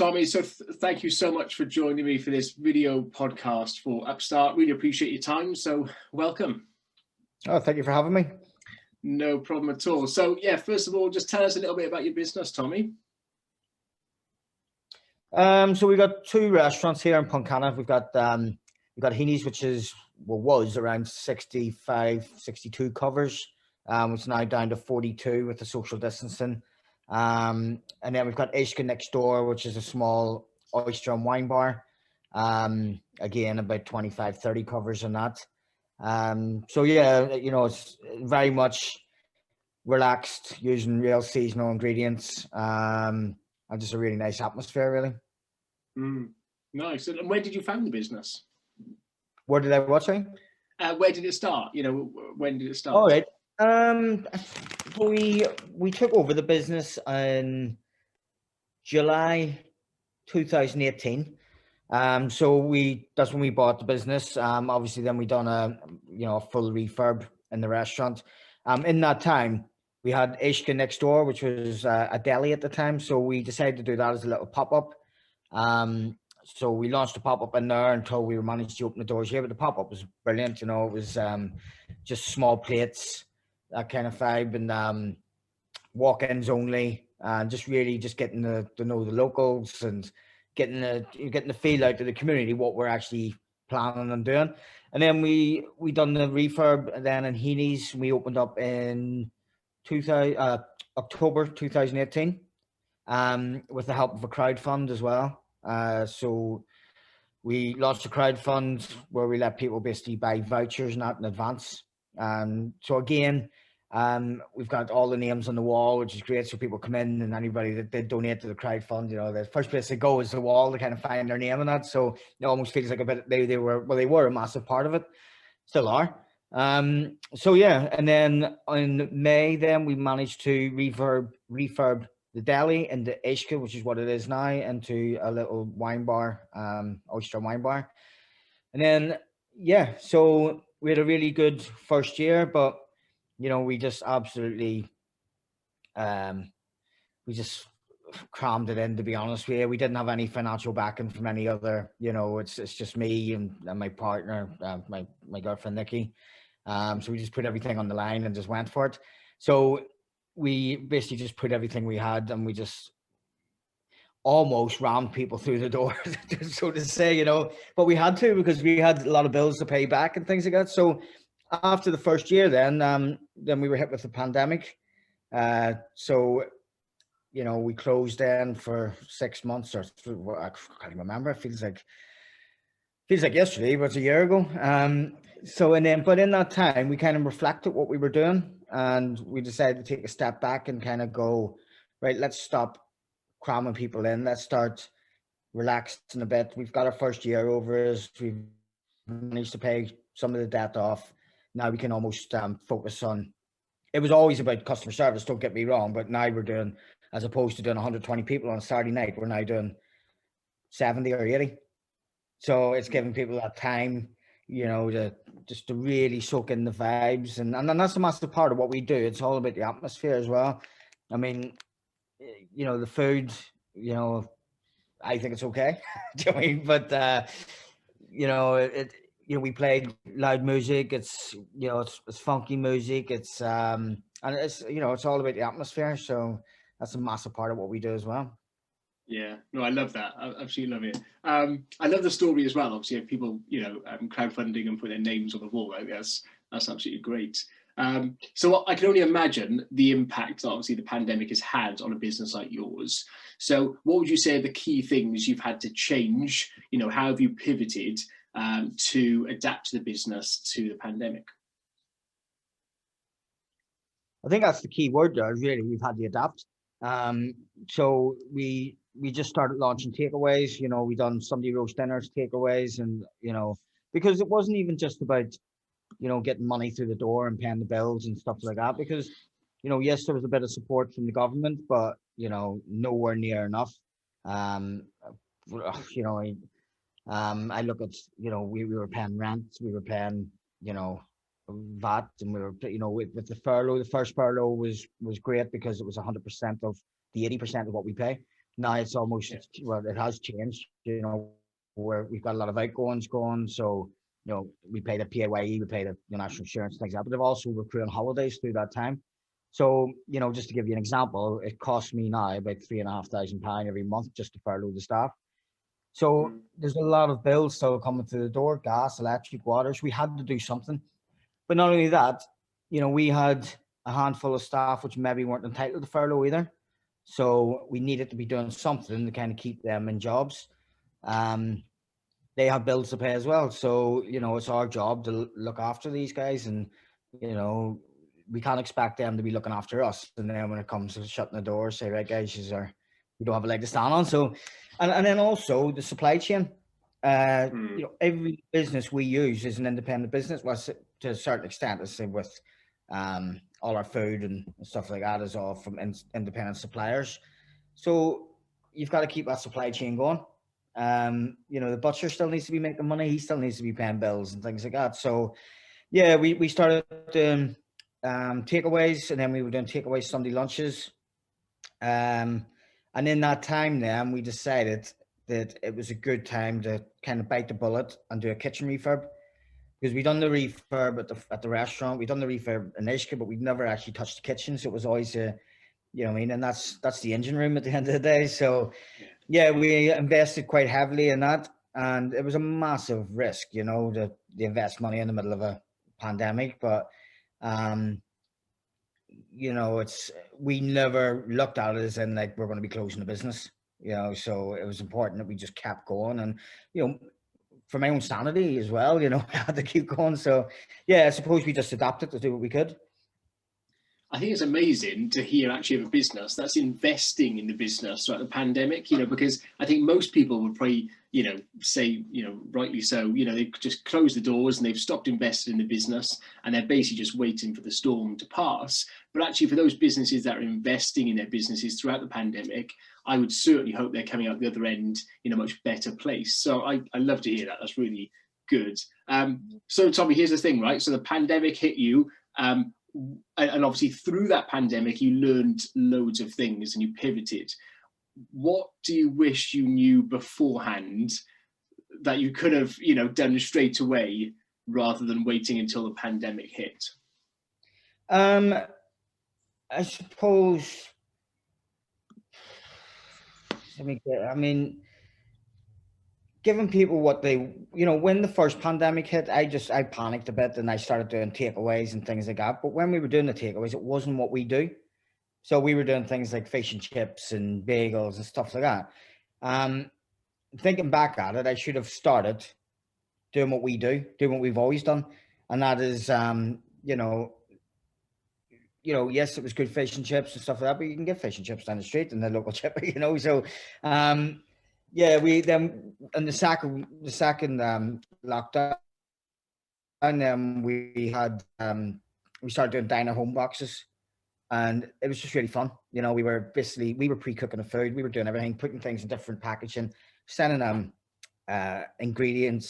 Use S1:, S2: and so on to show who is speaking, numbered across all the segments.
S1: Tommy, so thank you so much for joining me for this video podcast for UpStart. Really appreciate your time. So welcome.
S2: Oh, thank you for having me.
S1: No problem at all. So yeah, first of all, just tell us a little bit about your business, Tommy.
S2: So we've got two restaurants here in Pontcanna. We've got Heaneys, which was around 65, 62 covers. It's now down to 42 with the social distancing. And then we've got Ishka next door, which is a small oyster and wine bar. Again, about 25, 30 covers on that. So yeah, it's very much relaxed, using real seasonal ingredients. And just a really nice atmosphere, really.
S1: Nice. And where did you found the business?
S2: Where did I watch it?
S1: Where did it start? When did it start?
S2: All right. We took over the business in July 2018. So that's when we bought the business. Obviously then we done a full refurb in the restaurant. In that time we had Ishka next door, which was a deli at the time. So we decided to do that as a little pop-up. So we launched a pop-up in there until we managed to open the doors here. But the pop-up was brilliant. It was just small plates, that kind of vibe, and walk-ins only, and just getting to know the locals and getting the feel out to the community what we're actually planning on doing. And then we done the refurb, and then in Heaneys we opened up in October 2018, with the help of a crowdfund as well. So we launched a crowdfund where we let people basically buy vouchers and that in advance. So again, we've got all the names on the wall, which is great. So people come in, and anybody that did donate to the crowdfund, the first place they go is the wall to kind of find their name in that. So it almost feels like a bit they were a massive part of it, still are. So yeah, and then in May, then we managed to refurb the deli into Ishka, which is what it is now, into a little wine bar, oyster wine bar. And then yeah, so we had a really good first year, but we just absolutely, we just crammed it in, to be honest with you. We didn't have any financial backing from any other, it's just me and my partner, my girlfriend, Nikki. So we just put everything on the line and just went for it. So we basically just put everything we had, and we just almost rammed people through the door, so to say, but we had to, because we had a lot of bills to pay back and things like that. So after the first year, then we were hit with the pandemic. So, we closed then for 6 months, or I can't even remember. It feels like yesterday, but it's a year ago. But in that time, we kind of reflected what we were doing, and we decided to take a step back and kind of go, right, let's stop cramming people in. Let's start relaxing a bit. We've got our first year over us. We've managed to pay some of the debt off. Now we can almost focus on, it was always about customer service, don't get me wrong, but now we're doing, as opposed to doing 120 people on a Saturday night, we're now doing 70 or 80. So it's giving people that time, to really soak in the vibes. And that's a massive part of what we do. It's all about the atmosphere as well. I mean, the food, I think it's okay. Do you know what I mean? But, we played loud music. It's it's funky music. It's and it's it's all about the atmosphere. So that's a massive part of what we do as well.
S1: Yeah, no, I love that. I absolutely love it. I love the story as well. Obviously, if people crowdfunding and put their names on the wall, I guess that's absolutely great. So I can only imagine the impact that obviously the pandemic has had on a business like yours. So what would you say are the key things you've had to change? How have you pivoted to adapt the business to the pandemic?
S2: I think that's the key word there, really. We've had to adapt. So we just started launching takeaways. We done Sunday roast dinners, takeaways, and because it wasn't even just about getting money through the door and paying the bills and stuff like that, because yes, there was a bit of support from the government, but nowhere near enough. I look at we were paying rent, we were paying VAT, and we were with the furlough. The first furlough was great because it was 100% of the 80% of what we pay. now it's almost, well, it has changed, where we've got a lot of outgoings going. So, we pay the PAYE, we pay the national insurance, things like that, but they've also accrued holidays through that time. So, just to give you an example, it costs me now about £3,500 every month just to furlough the staff. So there's a lot of bills still coming through the door: gas, electric, water. So we had to do something. But not only that, we had a handful of staff which maybe weren't entitled to furlough either. So we needed to be doing something to kind of keep them in jobs. They have bills to pay as well. So, it's our job to look after these guys, and, we can't expect them to be looking after us. And then when it comes to shutting the door, say, right, guys, we don't have a leg to stand on. So, and then also the supply chain. Every business we use is an independent business. Well, to a certain extent, let's say with all our food and stuff like that is all from independent suppliers. So you've got to keep that supply chain going. The butcher still needs to be making money. He still needs to be paying bills and things like that. So yeah, we started doing takeaways, and then we were doing takeaway Sunday lunches. And in that time then we decided that it was a good time to kind of bite the bullet and do a kitchen refurb, because we'd done the refurb at the restaurant, we'd done the refurb in Ishka, but we'd never actually touched the kitchen. So it was always and that's the engine room at the end of the day. So yeah, we invested quite heavily in that, and it was a massive risk, to invest money in the middle of a pandemic. But we never looked at it as in like we're going to be closing the business, so it was important that we just kept going. And for my own sanity as well, I had to keep going. So yeah, I suppose we just adapted to do what we could.
S1: I think it's amazing to hear actually of a business that's investing in the business throughout the pandemic, because I think most people would probably, say, rightly so, they just closed the doors and they've stopped investing in the business, and they're basically just waiting for the storm to pass. But actually, for those businesses that are investing in their businesses throughout the pandemic, I would certainly hope they're coming out the other end in a much better place. So I love to hear that. That's really good. So Tommy, here's the thing, right? So the pandemic hit you. And obviously through that pandemic, you learned loads of things and you pivoted. What do you wish you knew beforehand that you could have, done straight away rather than waiting until the pandemic hit?
S2: I suppose, giving people what they, when the first pandemic hit, I panicked a bit and I started doing takeaways and things like that. But when we were doing the takeaways, it wasn't what we do. So we were doing things like fish and chips and bagels and stuff like that. Thinking back at it, I should have started doing what we do, doing what we've always done. And that is, yes, it was good fish and chips and stuff like that, but you can get fish and chips down the street in the local chipper, so, yeah, we then in the second lockdown, we started doing diner home boxes, and it was just really fun. We were pre-cooking the food, we were doing everything, putting things in different packaging, sending ingredient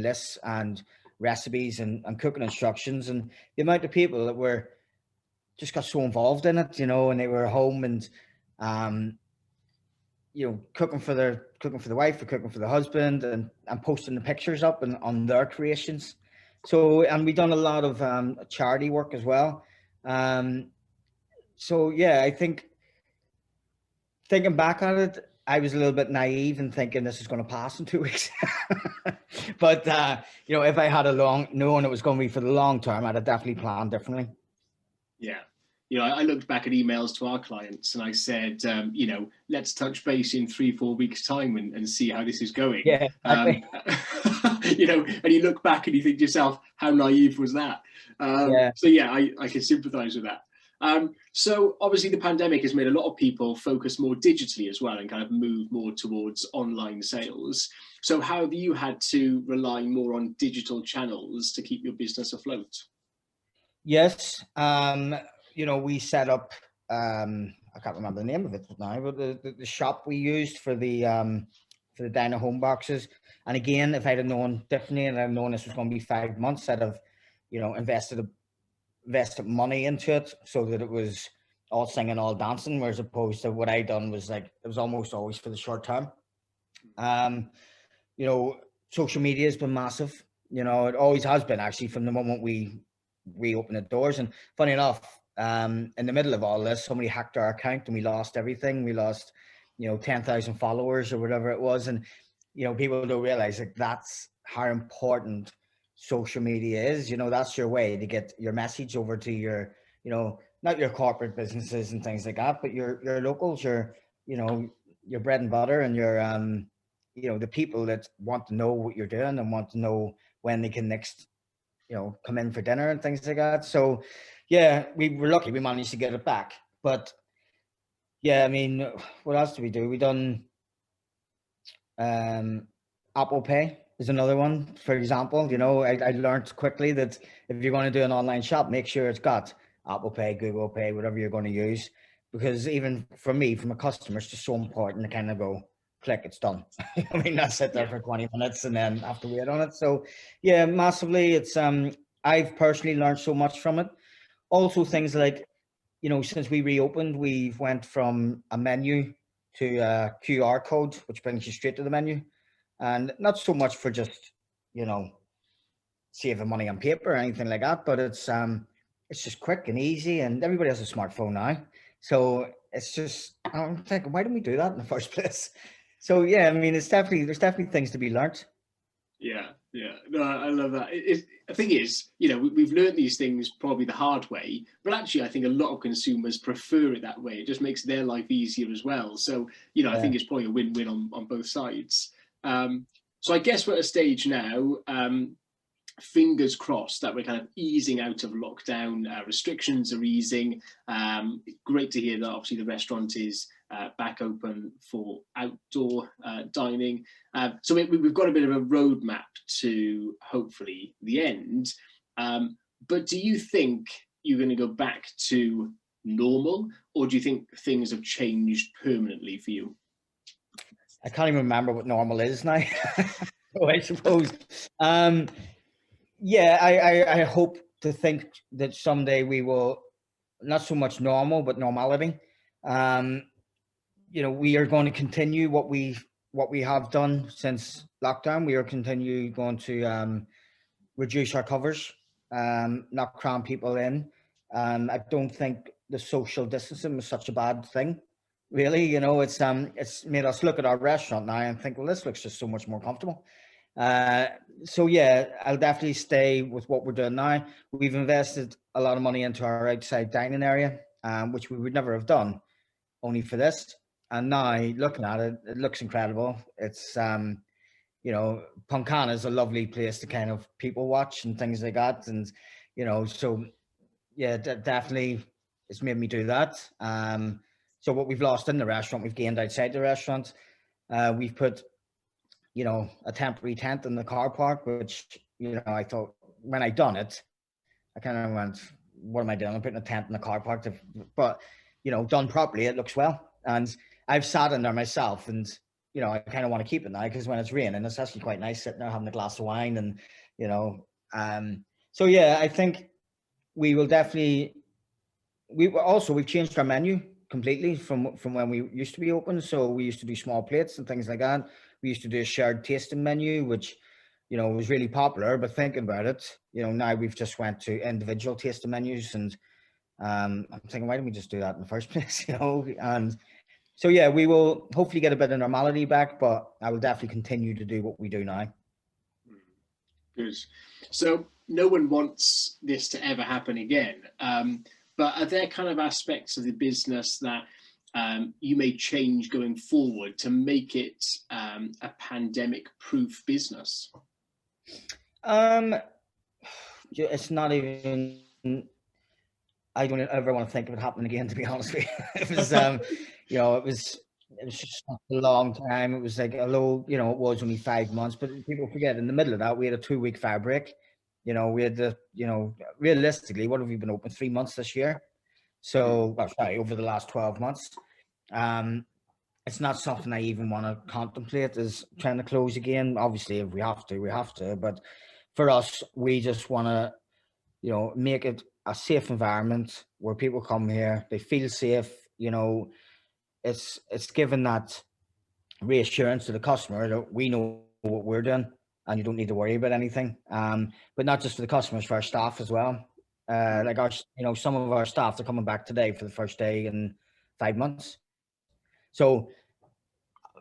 S2: lists and recipes and cooking instructions, and the amount of people that were just got so involved in it, and they were home and cooking for the wife or cooking for the husband, and posting the pictures up and on their creations. So, and we've done a lot of charity work as well. So yeah, I think thinking back at it, I was a little bit naive and thinking this is going to pass in 2 weeks. But if I had known it was going to be for the long term, I'd have definitely planned differently.
S1: Yeah. I looked back at emails to our clients and I said, let's touch base in 3-4 weeks time and see how this is going.
S2: Yeah.
S1: And you look back and you think to yourself, how naive was that? So yeah, I can sympathize with that. So obviously the pandemic has made a lot of people focus more digitally as well and kind of move more towards online sales. So how have you had to rely more on digital channels to keep your business afloat?
S2: Yes. We set up, I can't remember the name of it now, but the shop we used for the diner home boxes. And again, if I'd have known differently and I'd known this was going to be 5 months, I'd have, invested money into it so that it was all singing, all dancing, whereas opposed to what I done was like, it was almost always for the short term. You know, social media has been massive. You know, it always has been actually from the moment we opened the doors. And funny enough, in the middle of all this, somebody hacked our account and we lost everything. We lost, 10,000 followers or whatever it was. And, people don't realize like that's how important social media is. That's your way to get your message over to your, not your corporate businesses and things like that, but your locals, your bread and butter and your, the people that want to know what you're doing and want to know when they can next, come in for dinner and things like that. So yeah, we were lucky we managed to get it back. But yeah, I mean, what else did we do? We done Apple Pay is another one, for example. I learned quickly that if you're going to do an online shop, make sure it's got Apple Pay, Google Pay, whatever you're going to use. Because even for me, from a customer, it's just so important to kind of go, click, it's done. I mean, not sit there for 20 minutes and then have to wait on it. So yeah, massively. It's I've personally learned so much from it. Also things like, since we reopened, we've went from a menu to a QR code, which brings you straight to the menu. And not so much for just, saving money on paper or anything like that, but it's just quick and easy, and everybody has a smartphone now. So it's just, I'm thinking, why didn't we do that in the first place? So yeah, I mean, there's definitely things to be learnt.
S1: Yeah. No, I love that. The thing is, we've learned these things probably the hard way, but actually I think a lot of consumers prefer it that way. It just makes their life easier as well. So, I think it's probably a win-win on both sides. So I guess we're at a stage now, fingers crossed that we're kind of easing out of lockdown, restrictions are easing. Great to hear that obviously the restaurant is back open for outdoor dining. So we've got a bit of a roadmap to hopefully the end. But do you think you're going to go back to normal, or do you think things have changed permanently for you?
S2: I can't even remember what normal is now. So I suppose. Yeah, I hope to think that someday we will, not so much normal, but normality. We are going to continue what we have done since lockdown. We are going to reduce our covers, not cram people in. I don't think the social distancing was such a bad thing. Really, it's made us look at our restaurant now and think, well, this looks just so much more comfortable. So yeah, I'll definitely stay with what we're doing now. We've invested a lot of money into our outside dining area, which we would never have done only for this. And now looking at it, it looks incredible. It's Pontcanna is a lovely place to kind of people watch and things like that. And so yeah, definitely it's made me do that. So what we've lost in the restaurant, we've gained outside the restaurant. We've put a temporary tent in the car park, which, I thought when I done it, I kind of went, what am I doing? I'm putting a tent in the car park. But, done properly, it looks well. And I've sat in there myself and, I kind of want to keep it now because when it's raining, it's actually quite nice sitting there having a glass of wine and, so yeah, I think we will definitely, we've changed our menu completely from when we used to be open. So we used to do small plates and things like that. We used to do a shared tasting menu, which, was really popular, but thinking about it, now we've just went to individual tasting menus and I'm thinking, why didn't we just do that in the first place? And so, yeah, we will hopefully get a bit of normality back, but I will definitely continue to do what we do now.
S1: Good. So no one wants this to ever happen again. But are there kind of aspects of the business that you may change going forward to make it a pandemic-proof business?
S2: It's not even. I don't ever want to think of it happening again. To be honest with you, it was, it was just a long time. It was like, although it was only 5 months, but people forget in the middle of that we had a 2-week fire break. We had the, realistically, what have we been open 3 months this year? So, over the last 12 months. It's not something I even want to contemplate is trying to close again. Obviously, if we have to, we have to. But for us, we just want to, make it a safe environment where people come here, they feel safe. You know, it's given that reassurance to the customer that we know what we're doing and you don't need to worry about anything. But not just for the customers, for our staff as well. Like our, you know, some of our staff are coming back today for the first day in 5 months. So,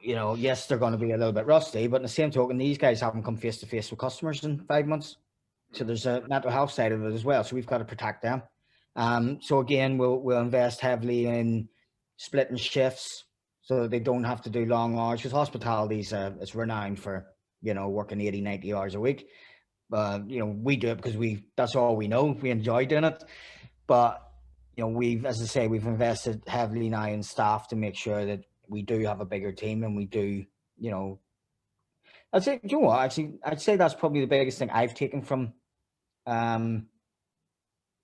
S2: you know, yes, they're going to be a little bit rusty, but in the same token, these guys haven't come face to face with customers in 5 months. So there's a mental health side of it as well. So we've got to protect them. So again, we'll invest heavily in splitting shifts so that they don't have to do long hours, because hospitality is renowned for, you know, working 80, 90 hours a week. You know, we do it because that's all we know. We enjoy doing it. But, you know, as I say, we've invested heavily now in staff to make sure that we do have a bigger team, and we do, you know, I'd say, you know what, actually, I'd say that's probably the biggest thing I've taken from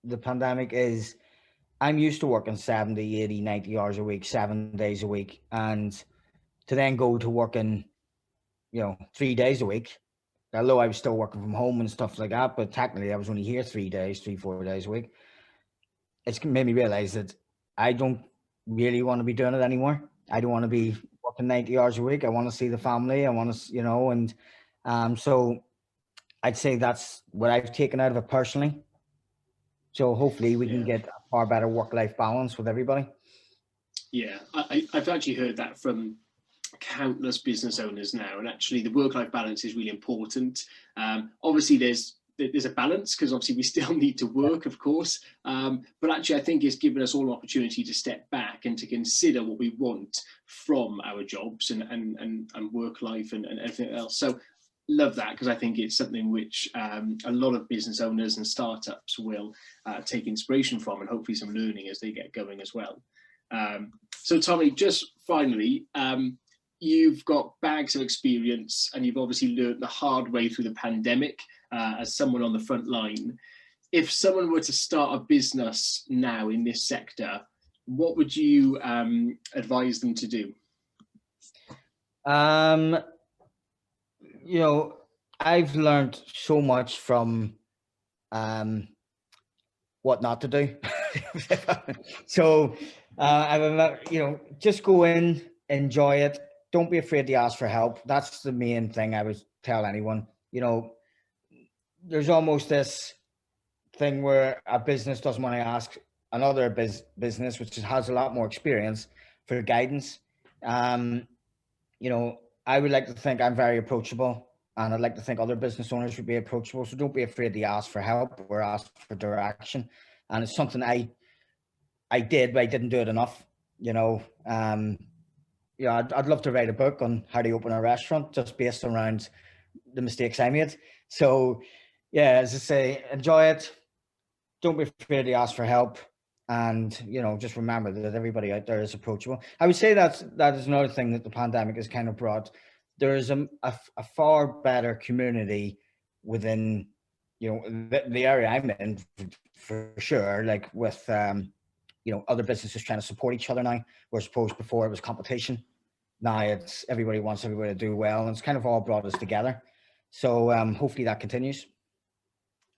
S2: the pandemic is I'm used to working 70, 80, 90 hours a week, 7 days a week. And to then go to working, you know, 3 days a week, although I was still working from home and stuff like that, but technically I was only here 3 days, 4 days a week. It's made me realize that I don't really want to be doing it anymore. I don't want to be working 90 hours a week. I want to see the family. I want to, you know, and so I'd say that's what I've taken out of it personally. So hopefully we can get a far better work-life balance with everybody.
S1: Yeah, I've actually heard that from countless business owners now, and actually the work-life balance is really important. Obviously there's a balance, because obviously we still need to work, of course, but actually I think it's given us all an opportunity to step back and to consider what we want from our jobs and work life and everything else. So love that, because I think it's something which a lot of business owners and startups will take inspiration from, and hopefully some learning as they get going as well. So Tommy, just finally, you've got bags of experience, and you've obviously learned the hard way through the pandemic as someone on the front line. If someone were to start a business now in this sector, what would you advise them to do?
S2: You know, I've learned so much from what not to do. So I remember, you know, just go in, enjoy it. Don't be afraid to ask for help. That's the main thing I would tell anyone. You know, there's almost this thing where a business doesn't want to ask another business, which has a lot more experience, for guidance. You know, I would like to think I'm very approachable, and I'd like to think other business owners would be approachable. So don't be afraid to ask for help or ask for direction. And it's something I did, but I didn't do it enough. You know, yeah, I'd love to write a book on how to open a restaurant just based around the mistakes I made. So yeah, as I say, enjoy it. Don't be afraid to ask for help. And, you know, just remember that everybody out there is approachable. I would say that is another thing that the pandemic has kind of brought. There is a far better community within, you know, the area I'm in, for sure, like with, you know, other businesses trying to support each other now, whereas opposed before it was competition. Now it's everybody wants everybody to do well, and it's kind of all brought us together. So hopefully that continues.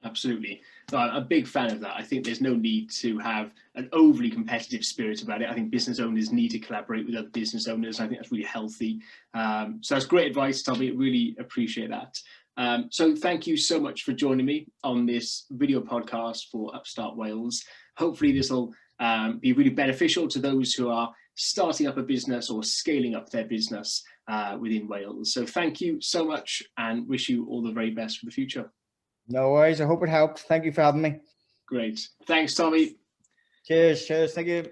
S1: Absolutely. I'm a big fan of that. I think there's no need to have an overly competitive spirit about it. I think business owners need to collaborate with other business owners. I think that's really healthy. So that's great advice, Tommy. Really appreciate that. So thank you so much for joining me on this video podcast for UpStart Wales. Hopefully this will be really beneficial to those who are starting up a business or scaling up their business within Wales. So thank you so much, and wish you all the very best for the future.
S2: No worries. I hope it helped. Thank you for having me.
S1: Great. Thanks, Tommy.
S2: Cheers. Cheers. Thank you.